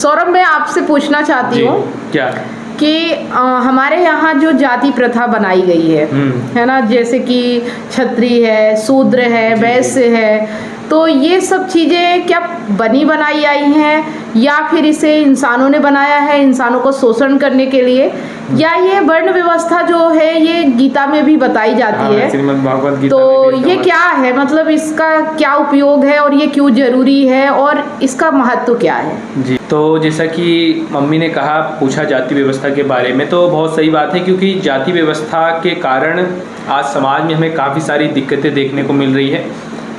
सौरभ, मैं आपसे पूछना चाहती हूँ क्या कि हमारे यहाँ जो जाति प्रथा बनाई गई है ना, जैसे कि क्षत्रिय है, शूद्र है, वैश्य है, तो ये सब चीज़ें क्या बनी बनाई आई हैं या फिर इसे इंसानों ने बनाया है इंसानों को शोषण करने के लिए, या ये वर्ण व्यवस्था जो है ये गीता में भी बताई जाती है? श्रीमद् भागवत गीता तो में भी ये क्या है, मतलब इसका क्या उपयोग है और ये क्यों जरूरी है और इसका महत्व क्या है? जी, तो जैसा कि मम्मी ने कहा, पूछा जाति व्यवस्था के बारे में, तो बहुत सही बात है, क्योंकि जाति व्यवस्था के कारण आज समाज में हमें काफ़ी सारी दिक्कतें देखने को मिल रही है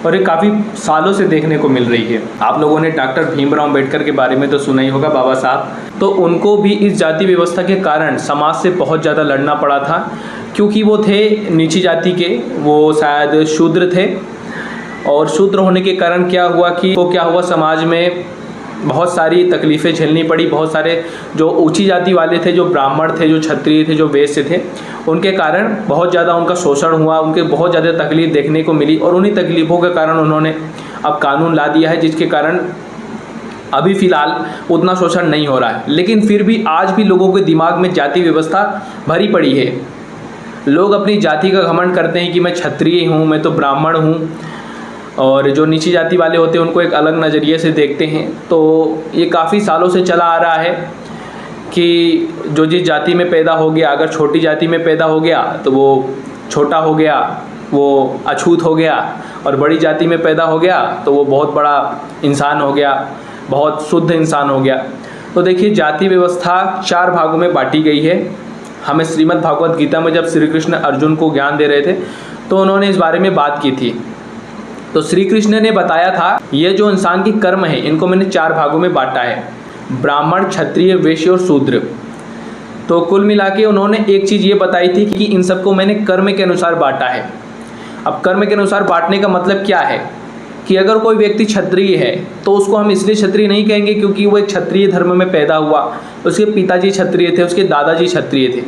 और ये काफ़ी सालों से देखने को मिल रही है। आप लोगों ने डॉक्टर भीमराव अंबेडकर के बारे में तो सुना ही होगा, बाबा साहब, तो उनको भी इस जाति व्यवस्था के कारण समाज से बहुत ज़्यादा लड़ना पड़ा था, क्योंकि वो थे नीची जाति के, वो शायद शूद्र थे, और शूद्र होने के कारण क्या हुआ समाज में बहुत सारी तकलीफ़ें झेलनी पड़ी। बहुत सारे जो ऊंची जाति वाले थे, जो ब्राह्मण थे, जो क्षत्रिय थे, जो वैश्य थे, उनके कारण बहुत ज़्यादा उनका शोषण हुआ, उनके बहुत ज़्यादा तकलीफ़ देखने को मिली, और उन्हीं तकलीफ़ों के कारण उन्होंने अब कानून ला दिया है, जिसके कारण अभी फ़िलहाल उतना शोषण नहीं हो रहा है। लेकिन फिर भी आज भी लोगों के दिमाग में जाति व्यवस्था भरी पड़ी है। लोग अपनी जाति का घमंड करते हैं कि मैं क्षत्रिय हूँ, मैं तो ब्राह्मण हूँ, और जो नीची जाति वाले होते हैं उनको एक अलग नज़रिए से देखते हैं। तो ये काफ़ी सालों से चला आ रहा है कि जो जिस जाति में पैदा हो गया, अगर छोटी जाति में पैदा हो गया तो वो छोटा हो गया, वो अछूत हो गया, और बड़ी जाति में पैदा हो गया तो वो बहुत बड़ा इंसान हो गया, बहुत शुद्ध इंसान हो गया। तो देखिए, जाति व्यवस्था 4 भागों में बांटी गई है। हमें श्रीमद् भागवत गीता में जब श्री कृष्ण अर्जुन को ज्ञान दे रहे थे तो उन्होंने इस बारे में बात की थी। तो श्री कृष्ण ने बताया था, ये जो इंसान की कर्म है इनको मैंने 4 भागों में बांटा है, ब्राह्मण, क्षत्रिय, वैश्य और शूद्र। तो कुल मिला के उन्होंने एक चीज़ ये बताई थी कि इन सबको मैंने कर्म के अनुसार बांटा है। अब कर्म के अनुसार बांटने का मतलब क्या है कि अगर कोई व्यक्ति क्षत्रिय है तो उसको हम इसलिए क्षत्रिय नहीं कहेंगे क्योंकि वो एक क्षत्रिय धर्म में पैदा हुआ, उसके पिताजी क्षत्रिय थे, उसके दादाजी क्षत्रिय थे।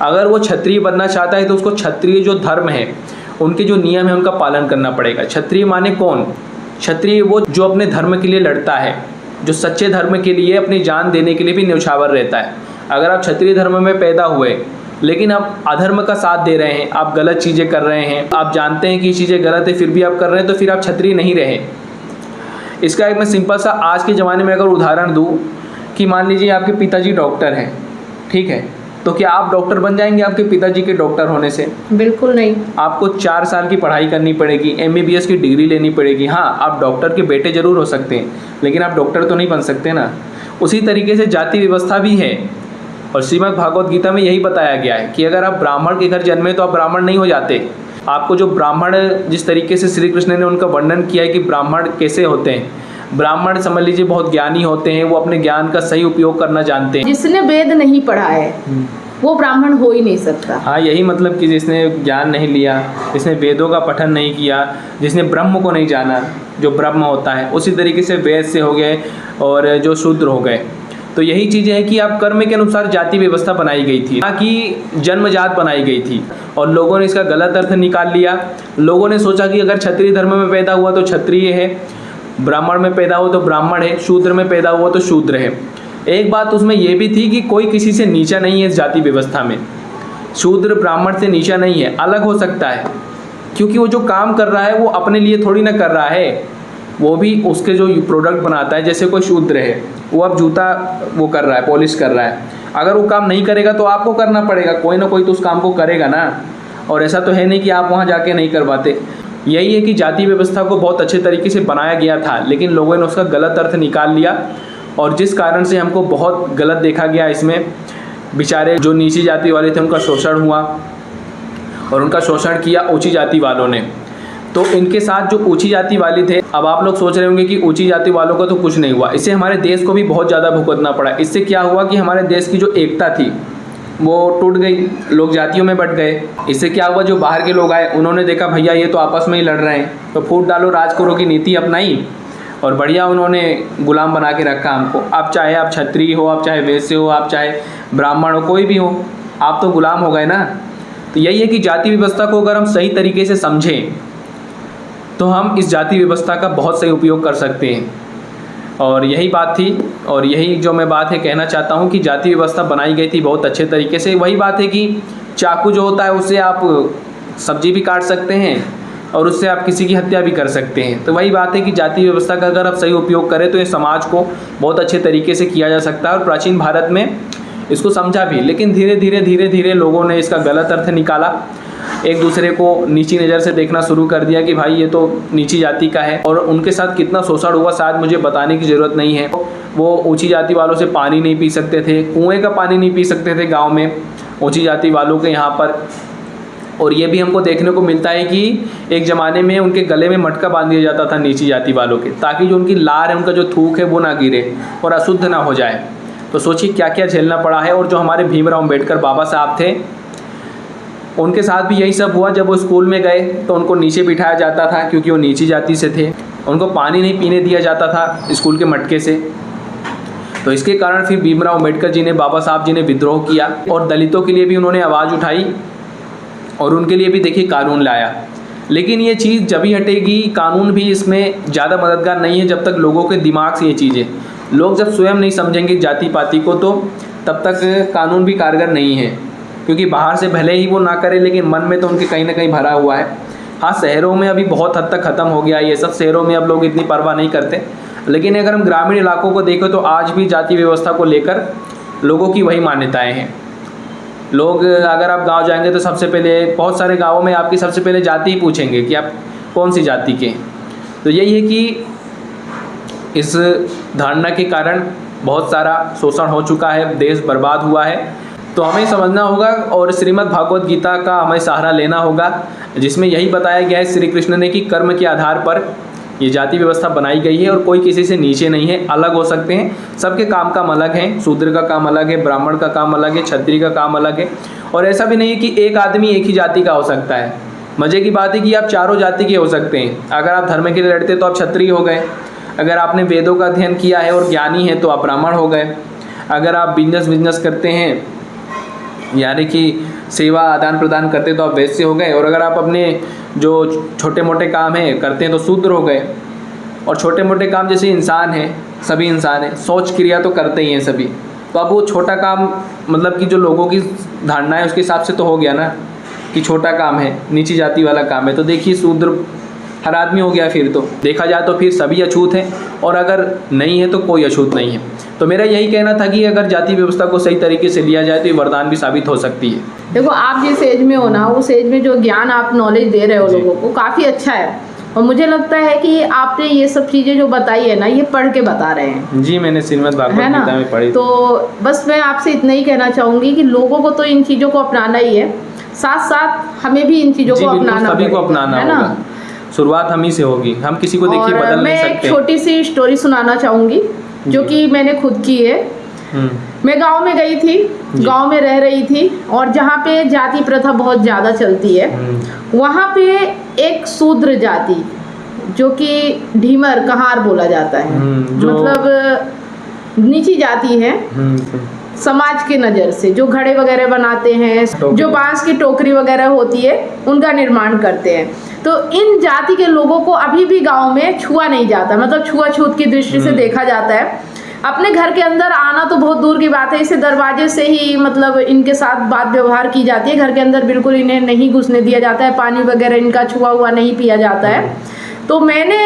अगर वो क्षत्रिय बनना चाहता है तो उसको क्षत्रिय जो धर्म है, उनके जो नियम है, उनका पालन करना पड़ेगा। क्षत्रिय माने कौन? क्षत्रिय वो जो अपने धर्म के लिए लड़ता है, जो सच्चे धर्म के लिए अपनी जान देने के लिए भी न्यौछावर रहता है। अगर आप क्षत्रिय धर्म में पैदा हुए लेकिन आप अधर्म का साथ दे रहे हैं, आप गलत चीज़ें कर रहे हैं, आप जानते हैं कि ये चीज़ें गलत है फिर भी आप कर रहे हैं, तो फिर आप क्षत्रिय नहीं रहे। इसका एक मैं सिंपल सा आज के ज़माने में अगर उदाहरण दूँ कि मान लीजिए आपके पिताजी डॉक्टर हैं, ठीक है, तो क्या आप डॉक्टर बन जाएंगे आपके पिताजी के डॉक्टर होने से? बिल्कुल नहीं। आपको 4 साल की पढ़ाई करनी पड़ेगी, MBBS की डिग्री लेनी पड़ेगी। हाँ, आप डॉक्टर के बेटे जरूर हो सकते हैं, लेकिन आप डॉक्टर तो नहीं बन सकते ना। उसी तरीके से जाति व्यवस्था भी है, और श्रीमद् भागवत गीता में यही बताया गया है कि अगर आप ब्राह्मण के घर जन्मे तो आप ब्राह्मण नहीं हो जाते। आपको जो ब्राह्मण, जिस तरीके से श्री कृष्ण ने उनका वर्णन किया है कि ब्राह्मण कैसे होते हैं, ब्राह्मण समझ लीजिए बहुत ज्ञानी होते हैं, वो अपने ज्ञान का सही उपयोग करना जानते हैं। जिसने वेद नहीं पढ़ा है वो ब्राह्मण हो ही नहीं सकता। हाँ, यही मतलब कि जिसने ज्ञान नहीं लिया, जिसने वेदों का पठन नहीं किया, जिसने ब्रह्म को नहीं जाना, जो ब्रह्म होता है, उसी तरीके से वैश्य हो गए और जो शूद्र हो गए। तो यही चीज़ें हैं कि आप कर्म के अनुसार जाति व्यवस्था बनाई गई थी, ना कि जन्मजात बनाई गई थी, और लोगों ने इसका गलत अर्थ निकाल लिया। लोगों ने सोचा कि अगर क्षत्रिय धर्म में पैदा हुआ तो क्षत्रिय है, ब्राह्मण में पैदा हुआ तो ब्राह्मण है, शूद्र में पैदा हुआ तो शूद्र है। एक बात उसमें यह भी थी कि कोई किसी से नीचा नहीं है इस जाति व्यवस्था में। शूद्र ब्राह्मण से नीचा नहीं है, अलग हो सकता है, क्योंकि वो जो काम कर रहा है वो अपने लिए थोड़ी ना कर रहा है, वो भी उसके जो प्रोडक्ट बनाता है। जैसे कोई शूद्र है, वो अब जूता वो कर रहा है, पॉलिश कर रहा है, अगर वो काम नहीं करेगा तो आपको करना पड़ेगा, कोई ना कोई तो उस काम को करेगा ना। और ऐसा तो है नहीं कि आप वहाँ जाके नहीं करवाते। यही है कि जाति व्यवस्था को बहुत अच्छे तरीके से बनाया गया था, लेकिन लोगों ने उसका गलत अर्थ निकाल लिया, और जिस कारण से हमको बहुत गलत देखा गया। इसमें बेचारे जो नीची जाति वाले थे उनका शोषण हुआ, और उनका शोषण किया ऊंची जाति वालों ने। तो इनके साथ जो ऊंची जाति वाले थे, अब आप लोग सोच रहे होंगे कि ऊंची जाति वालों का तो कुछ नहीं हुआ, इससे हमारे देश को भी बहुत ज़्यादा भुगतना पड़ा। इससे क्या हुआ कि हमारे देश की जो एकता थी वो टूट गई, लोग जातियों में बट गए। इससे क्या हुआ, जो बाहर के लोग आए उन्होंने देखा भैया ये तो आपस में ही लड़ रहे हैं, तो फूट डालो राज करो की नीति अपनाई, और बढ़िया उन्होंने गुलाम बना के रखा हमको। अब चाहे आप क्षत्रिय हो, आप चाहे वैश्य हो, आप चाहे ब्राह्मण हो, कोई भी हो, आप तो गुलाम हो गए ना। तो यही है कि जाति व्यवस्था को अगर हम सही तरीके से समझें तो हम इस जाति व्यवस्था का बहुत सही उपयोग कर सकते हैं। और यही बात थी। और यही जो मैं बात है कहना चाहता हूँ कि जाति व्यवस्था बनाई गई थी बहुत अच्छे तरीके से। वही बात है कि चाकू जो होता है उससे आप सब्जी भी काट सकते हैं और उससे आप किसी की हत्या भी कर सकते हैं। तो वही बात है कि जाति व्यवस्था का अगर आप सही उपयोग करें तो ये समाज को बहुत अच्छे तरीके से किया जा सकता है। और प्राचीन भारत में इसको समझा भी, लेकिन धीरे धीरे लोगों ने इसका गलत अर्थ निकाला, एक दूसरे को नीची नज़र से देखना शुरू कर दिया कि भाई ये तो नीची जाति का है। और उनके साथ कितना शोषण हुआ शायद मुझे बताने की ज़रूरत नहीं है। वो ऊंची जाति वालों से पानी नहीं पी सकते थे, कुएं का पानी नहीं पी सकते थे गांव में ऊंची जाति वालों के यहाँ पर। और ये भी हमको देखने को मिलता है कि एक ज़माने में उनके गले में मटका बांध दिया जाता था नीची जाति वालों के, ताकि जो उनकी लार है, उनका जो थूक है वो ना गिरे और अशुद्ध ना हो जाए। तो सोचिए क्या क्या झेलना पड़ा है। और जो हमारे भीमराव अम्बेडकर बाबा साहब थे, उनके साथ भी यही सब हुआ। जब वो स्कूल में गए तो उनको नीचे बिठाया जाता था क्योंकि वो नीची जाति से थे, उनको पानी नहीं पीने दिया जाता था स्कूल के मटके से। तो इसके कारण फिर भीमराव अम्बेडकर जी ने, बाबा साहब जी ने विद्रोह किया और दलितों के लिए भी उन्होंने आवाज़ उठाई और उनके लिए भी देखिए कानून लाया। लेकिन ये चीज़ जब ही हटेगी, कानून भी इसमें ज़्यादा मददगार नहीं है जब तक लोगों के दिमाग से ये चीज़ें, लोग जब स्वयं नहीं समझेंगे जाति पाति को, तो तब तक कानून भी कारगर नहीं है। क्योंकि बाहर से भले ही वो ना करे लेकिन मन में तो उनके कहीं ना कहीं भरा हुआ है। हाँ, शहरों में अभी बहुत हद तक ख़त्म हो गया ये सब, शहरों में अब लोग इतनी परवाह नहीं करते। लेकिन अगर हम ग्रामीण इलाकों को देखें तो आज भी जाति व्यवस्था को लेकर लोगों की वही मान्यताएं हैं। लोग, अगर आप गांव जाएंगे तो सबसे पहले, बहुत सारे गाँवों में आपकी सबसे पहले जाति ही पूछेंगे कि आप कौन सी जाति के। तो यही है कि इस धारणा के कारण बहुत सारा शोषण हो चुका है, देश बर्बाद हुआ है। तो हमें समझना होगा और श्रीमद् भागवत गीता का हमें सहारा लेना होगा, जिसमें यही बताया गया है श्री कृष्ण ने कि कर्म के आधार पर ये जाति व्यवस्था बनाई गई है और कोई किसी से नीचे नहीं है, अलग हो सकते हैं। सबके काम अलग हैं, शूद्र का काम अलग है, ब्राह्मण का काम अलग है, क्षत्रिय का काम अलग है। और ऐसा भी नहीं है कि एक आदमी एक ही जाति का हो सकता है। मज़े की बात है कि आप चारों जाति के हो सकते हैं। अगर आप धर्म के लिए लड़ते तो आप क्षत्रिय हो गए, अगर आपने वेदों का अध्ययन किया है और ज्ञानी है तो आप ब्राह्मण हो गए, अगर आप बिजनेस करते हैं यानी कि सेवा आदान प्रदान करते तो आप वैश्य हो गए, और अगर आप अपने जो छोटे मोटे काम हैं करते हैं तो शूद्र हो गए। और छोटे मोटे काम जैसे इंसान हैं, सभी इंसान हैं, सोच क्रिया तो करते ही हैं सभी। तो अब वो छोटा काम, मतलब कि जो लोगों की धारणा है उसके हिसाब से तो हो गया ना कि छोटा काम है, नीची जाति वाला काम है। तो देखिए शूद्र हर आदमी हो गया। फिर तो देखा जाए तो फिर सभी अछूत हैं, और अगर नहीं है तो कोई अछूत नहीं है। तो मेरा यही कहना था कि अगर जाति व्यवस्था को सही तरीके से लिया जाए तो ये वरदान भी साबित हो सकती है। देखो, आप जिस एज में हो ना, उस एज में जो ज्ञान आप नॉलेज दे रहे हो लोगों को, काफ़ी अच्छा है। और मुझे लगता है कि आपने ये सब चीज़ें जो बताई है ना, ये पढ़ के बता रहे हैं। जी, मैंने श्रीमद् भागवत गीता में पढ़ी। तो बस मैं आपसे इतना ही कहना चाहूँगी कि लोगों को तो इन चीज़ों को अपनाना ही है, साथ साथ हमें भी इन चीज़ों को अपनाना, सभी को अपनाना होगा। शुरुआत हम ही से होगी, हम किसी को देखिए बदल नहीं सकते। मैं एक छोटी सी स्टोरी सुनाना चाहूँगी जो कि मैंने खुद की है। मैं गांव में गई थी, गांव में रह रही थी, और जहाँ पे जाति प्रथा बहुत ज़्यादा चलती है, वहाँ पे एक शूद्र जाति जो कि ढीमर कहार बोला जाता है, मतलब नीची जाति है समाज के नज़र से, जो घड़े वगैरह बनाते हैं, जो बांस की टोकरी वगैरह होती है उनका निर्माण करते हैं। तो इन जाति के लोगों को अभी भी गांव में छुआ नहीं जाता, मतलब छुआछूत की दृष्टि से देखा जाता है। अपने घर के अंदर आना तो बहुत दूर की बात है, इसे दरवाजे से ही मतलब इनके साथ बात व्यवहार की जाती है। घर के अंदर बिल्कुल इन्हें नहीं घुसने दिया जाता है, पानी वगैरह इनका छुआ हुआ नहीं पिया जाता है। तो मैंने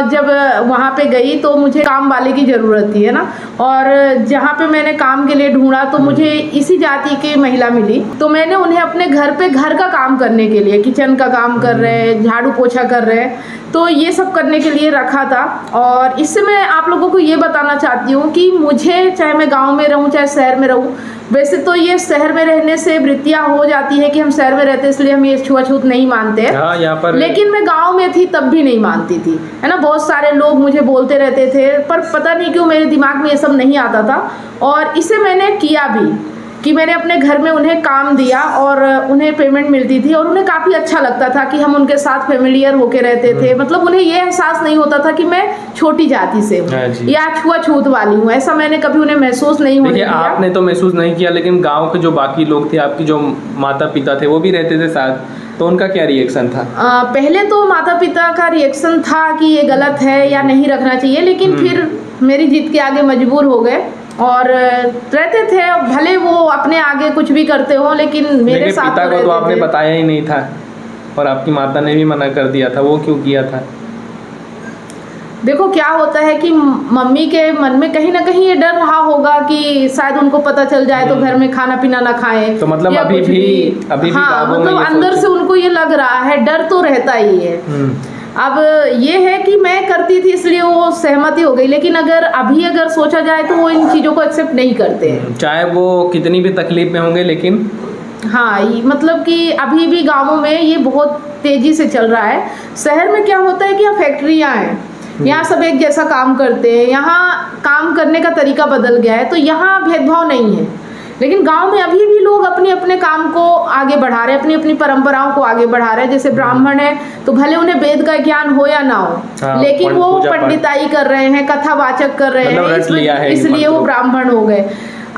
जब वहाँ पे गई तो मुझे काम वाले की ज़रूरत थी, है ना, और जहाँ पे मैंने काम के लिए ढूंढा तो मुझे इसी जाति की महिला मिली। तो मैंने उन्हें अपने घर पे घर का काम करने के लिए, किचन का काम कर रहे हैं, झाड़ू पोछा कर रहे हैं, तो ये सब करने के लिए रखा था। और इससे मैं आप लोगों को ये बताना चाहती हूँ कि मुझे, चाहे मैं गाँव में रहूँ चाहे शहर में रहूँ, वैसे तो ये शहर में रहने से वृत्तियाँ हो जाती है कि हम शहर में रहते हैं इसलिए हम ये छुआछूत नहीं मानते हैं। हाँ, यहाँ पर लेकिन मैं गांव में थी तब भी नहीं मानती थी, है ना। बहुत सारे लोग मुझे बोलते रहते थे, पर पता नहीं क्यों मेरे दिमाग में ये सब नहीं आता था। और इसे मैंने किया भी कि मैंने अपने घर में उन्हें काम दिया और उन्हें पेमेंट मिलती थी, और उन्हें काफ़ी अच्छा लगता था कि हम उनके साथ फेमिलियर होके रहते थे। मतलब उन्हें ये एहसास नहीं होता था कि मैं छोटी जाति से हूँ या छुआछूत वाली हूँ, ऐसा मैंने कभी उन्हें महसूस नहीं होने दिया। आपने तो महसूस नहीं किया, लेकिन गाँव के जो बाकी लोग थे, आपकी जो माता पिता थे, वो भी रहते थे साथ, तो उनका क्या रिएक्शन था? पहले तो माता पिता का रिएक्शन था कि ये गलत है या नहीं रखना चाहिए, लेकिन फिर मेरी जीत के आगे मजबूर हो गए और रहते थे, भले वो अपने आगे कुछ भी करते हो लेकिन मेरे साथ पिता को तो आपने बताया ही नहीं था और आपकी माता ने भी मना कर दिया था, वो क्यों किया था? देखो क्या होता है कि मम्मी के मन में कहीं ना कहीं ये डर रहा होगा कि शायद उनको पता चल जाए तो घर में खाना पीना ना खाएं। तो मतलब अभी भी हाँ, मतलब अंदर से उनको ये लग रहा है, डर तो रहता ही है। अब ये है कि मैं करती थी इसलिए वो सहमति हो गई, लेकिन अगर सोचा जाए तो वो इन चीज़ों को एक्सेप्ट नहीं करते, चाहे वो कितनी भी तकलीफ में होंगे। लेकिन हाँ, मतलब कि अभी भी गाँवों में ये बहुत तेजी से चल रहा है। शहर में क्या होता है कि यहाँ फैक्ट्रियाँ हैं, यहाँ सब एक जैसा काम करते हैं, यहाँ काम करने का तरीका बदल गया है, तो यहाँ भेदभाव नहीं है। लेकिन गांव में अभी भी लोग अपने अपने काम को आगे बढ़ा रहे हैं, अपनी अपनी परंपराओं को आगे बढ़ा रहे हैं। जैसे ब्राह्मण है तो भले उन्हें वेद का ज्ञान हो या ना हो, लेकिन वो पंडिताई कर रहे हैं, कथावाचक कर रहे हैं, इसलिए वो ब्राह्मण हो गए।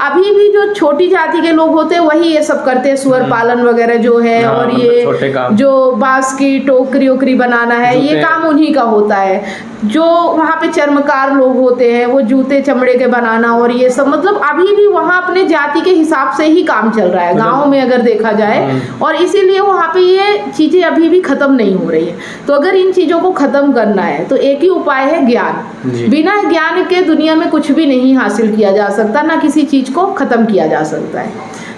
अभी भी जो छोटी जाति के लोग होते हैं वही ये सब करते हैं, सुअर पालन वगैरह जो है, और ये जो बांस की टोकरी ओकरी बनाना है, ये काम उन्हीं का होता है। जो वहाँ पे चर्मकार लोग होते हैं वो जूते चमड़े के बनाना और ये सब, मतलब अभी भी वहाँ अपने जाति के हिसाब से ही काम चल रहा है गाँव में अगर देखा जाए, और इसीलिए वहाँ पे ये चीज़ें अभी भी ख़त्म नहीं हो रही है। तो अगर इन चीज़ों को ख़त्म करना है तो एक ही उपाय है ज्ञान। बिना ज्ञान के दुनिया में कुछ भी नहीं हासिल किया जा सकता, ना किसी चीज़ को ख़त्म किया जा सकता है।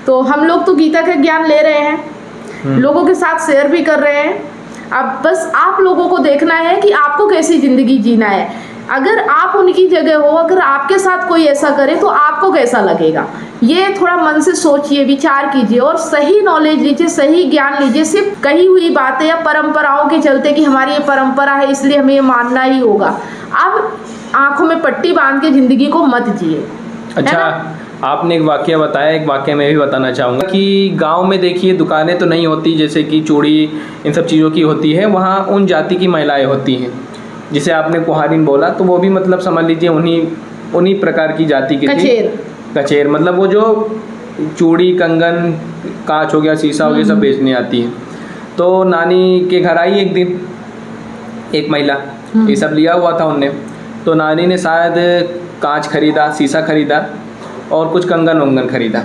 तो हम लोग तो गीता का ज्ञान ले रहे हैं, लोगों के साथ शेयर भी कर रहे हैं। अब बस आप लोगों को देखना है कि आपको कैसी ज़िंदगी जीना है। अगर आप उनकी जगह हो, अगर आपके साथ कोई ऐसा करे तो आपको कैसा लगेगा, ये थोड़ा मन से सोचिए, विचार कीजिए और सही नॉलेज लीजिए, सही ज्ञान लीजिए। सिर्फ कही हुई बातें या परंपराओं के चलते कि हमारी ये परंपरा है इसलिए हमें ये मानना ही होगा, अब आंखों में पट्टी बांध के ज़िंदगी को मत जिए। अच्छा, आपने एक वाकया बताया, एक वाकया मैं भी बताना चाहूँगा कि गांव में देखिए दुकानें तो नहीं होती, जैसे कि चूड़ी इन सब चीज़ों की होती है, वहाँ उन जाति की महिलाएं होती हैं। जिसे आपने कुहारिन बोला तो वो भी मतलब समझ लीजिए उन्हीं प्रकार की जाति की कचेर, मतलब वो जो चूड़ी कंगन कांच हो गया, शीशा हो गया, सब बेचने आती है। तो नानी के घर आई एक दिन एक महिला, ये सब लिया हुआ था उनने। तो नानी ने शायद कांच खरीदा, शीशा खरीदा और कुछ कंगन वंगन खरीदा।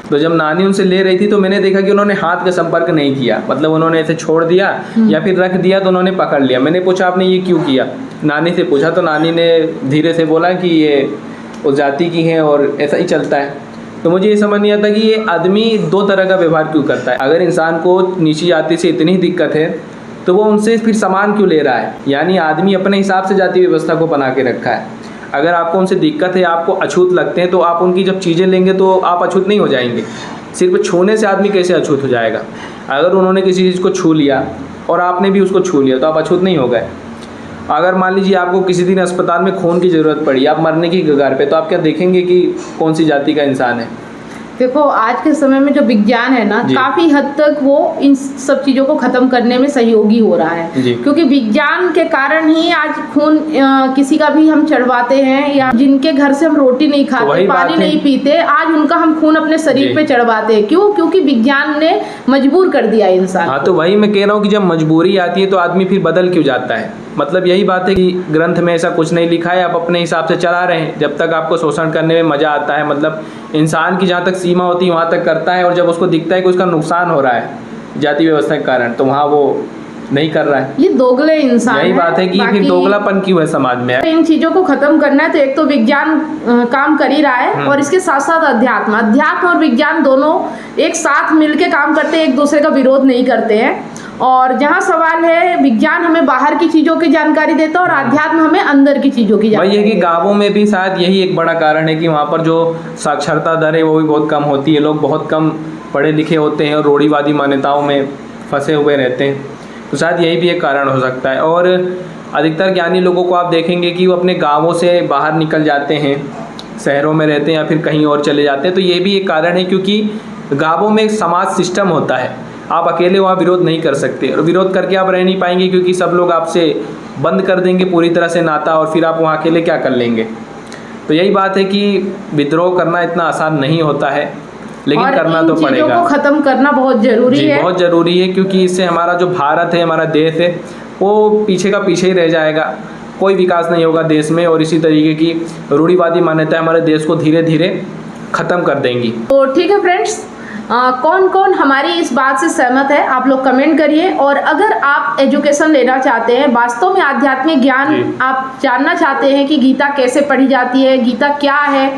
तो जब नानी उनसे ले रही थी तो मैंने देखा कि उन्होंने हाथ का संपर्क नहीं किया, मतलब उन्होंने ऐसे छोड़ दिया या फिर रख दिया तो उन्होंने पकड़ लिया। मैंने पूछा आपने ये क्यों किया, नानी से पूछा तो नानी ने धीरे से बोला कि ये उस जाति की हैं और ऐसा ही चलता है। तो मुझे ये समझ नहीं आता कि ये आदमी दो तरह का व्यवहार क्यों करता है। अगर इंसान को नीची जाति से इतनी दिक्कत है तो वो उनसे फिर सामान क्यों ले रहा है। यानी आदमी अपने हिसाब से जाति व्यवस्था को बना के रखा है। अगर आपको उनसे दिक्कत है, आपको अछूत लगते हैं, तो आप उनकी जब चीज़ें लेंगे तो आप अछूत नहीं हो जाएंगे। सिर्फ छूने से आदमी कैसे अछूत हो जाएगा। अगर उन्होंने किसी चीज़ को छू लिया और आपने भी उसको छू लिया तो आप अछूत नहीं हो गए। अगर मान लीजिए आपको किसी दिन अस्पताल में खून की ज़रूरत पड़ी, आप मरने की कगार पे, तो आप क्या देखेंगे कि कौन सी जाति का इंसान है। देखो आज के समय में जो विज्ञान है ना, काफ़ी हद तक वो इन सब चीज़ों को ख़त्म करने में सहयोगी हो रहा है, क्योंकि विज्ञान के कारण ही आज खून किसी का भी हम चढ़वाते हैं, या जिनके घर से हम रोटी नहीं खाते, पानी नहीं पीते, आज उनका हम खून अपने शरीर पे चढ़वाते हैं। क्यों? क्योंकि विज्ञान ने मजबूर कर दिया इंसान। हाँ, तो वही मैं कह रहा हूँ कि जब मजबूरी आती है तो आदमी फिर बदल क्यों जाता है। मतलब यही बात है कि ग्रंथ में ऐसा कुछ नहीं लिखा है, आप अपने हिसाब से चला रहे हैं। जब तक आपको शोषण करने में मज़ा आता है, मतलब इंसान की जहाँ तक सीमा होती है वहाँ तक करता है, और जब उसको दिखता है कि उसका नुकसान हो रहा है जाति व्यवस्था के कारण, तो वहाँ वो नहीं कर रहा है। ये दोगले इंसान, यही बात है कि फिर दोगलापन क्यों है समाज में। इन चीज़ों को खत्म करना है तो एक तो विज्ञान काम कर ही रहा है, और इसके साथ साथ अध्यात्म और विज्ञान दोनों एक साथ मिलके काम करते हैं, एक दूसरे का विरोध नहीं करते हैं। और जहाँ सवाल है, विज्ञान हमें बाहर की चीज़ों की जानकारी देता है और अध्यात्म हमें अंदर की चीज़ों की जानकारी। वही है कि गाँवों में भी शायद यही एक बड़ा कारण है कि वहाँ पर जो साक्षरता दर है वो भी बहुत कम होती है। लोग बहुत कम पढ़े लिखे होते हैं और रूढ़िवादी मान्यताओं में फंसे हुए रहते हैं, तो शायद यही भी एक कारण हो सकता है। और अधिकतर ज्ञानी लोगों को आप देखेंगे कि वो अपने गाँवों से बाहर निकल जाते हैं, शहरों में रहते हैं या फिर कहीं और चले जाते हैं। तो ये भी एक कारण है, क्योंकि गाँवों में एक समाज सिस्टम होता है, आप अकेले वहाँ विरोध नहीं कर सकते, और विरोध करके आप रह नहीं पाएंगे क्योंकि सब लोग आपसे बंद कर देंगे पूरी तरह से नाता, और फिर आप वहाँ अकेले क्या कर लेंगे। तो यही बात है कि विद्रोह करना इतना आसान नहीं होता है, लेकिन करना तो पड़ेगा। चीज़ों को खत्म करना बहुत जरूरी है, बहुत ज़रूरी है, क्योंकि इससे हमारा जो भारत है, हमारा देश है, वो पीछे का पीछे ही रह जाएगा। कोई विकास नहीं होगा देश में, और इसी तरीके की रूढ़िवादी मान्यताएं हमारे देश को धीरे धीरे ख़त्म कर देंगी। तो ठीक है फ्रेंड्स, कौन कौन हमारी इस बात से सहमत है आप लोग कमेंट करिए। और अगर आप एजुकेशन लेना चाहते हैं, वास्तव में आध्यात्मिक ज्ञान आप जानना चाहते हैं कि गीता कैसे पढ़ी जाती है, गीता क्या है,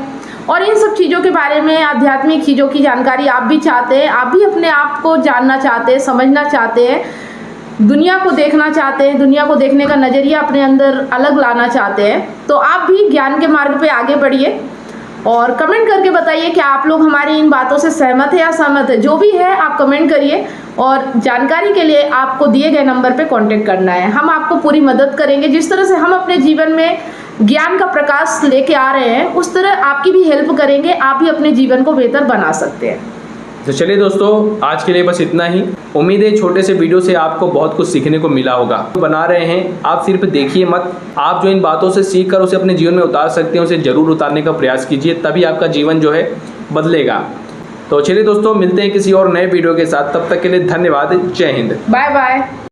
और इन सब चीज़ों के बारे में, आध्यात्मिक चीज़ों की जानकारी आप भी चाहते हैं, आप भी अपने आप को जानना चाहते हैं, समझना चाहते हैं, दुनिया को देखना चाहते हैं, दुनिया को देखने का नज़रिया अपने अंदर अलग लाना चाहते हैं, तो आप भी ज्ञान के मार्ग पे आगे बढ़िए और कमेंट करके बताइए कि आप लोग हमारी इन बातों से सहमत है या असहमत है। जो भी है आप कमेंट करिए, और जानकारी के लिए आपको दिए गए नंबर पे कांटेक्ट करना है। हम आपको पूरी मदद करेंगे। जिस तरह से हम अपने जीवन में ज्ञान का प्रकाश लेके आ रहे हैं, उस तरह आपकी भी हेल्प करेंगे, आप भी अपने जीवन को बेहतर बना सकते हैं। तो चलिए दोस्तों, आज के लिए बस इतना ही। उम्मीद है छोटे से वीडियो से आपको बहुत कुछ सीखने को मिला होगा। तो बना रहे हैं, आप सिर्फ देखिए मत, आप जो इन बातों से सीख कर उसे अपने जीवन में उतार सकते हैं, उसे ज़रूर उतारने का प्रयास कीजिए, तभी आपका जीवन जो है बदलेगा। तो चलिए दोस्तों, मिलते हैं किसी और नए वीडियो के साथ। तब तक के लिए धन्यवाद। जय हिंद। Bye bye.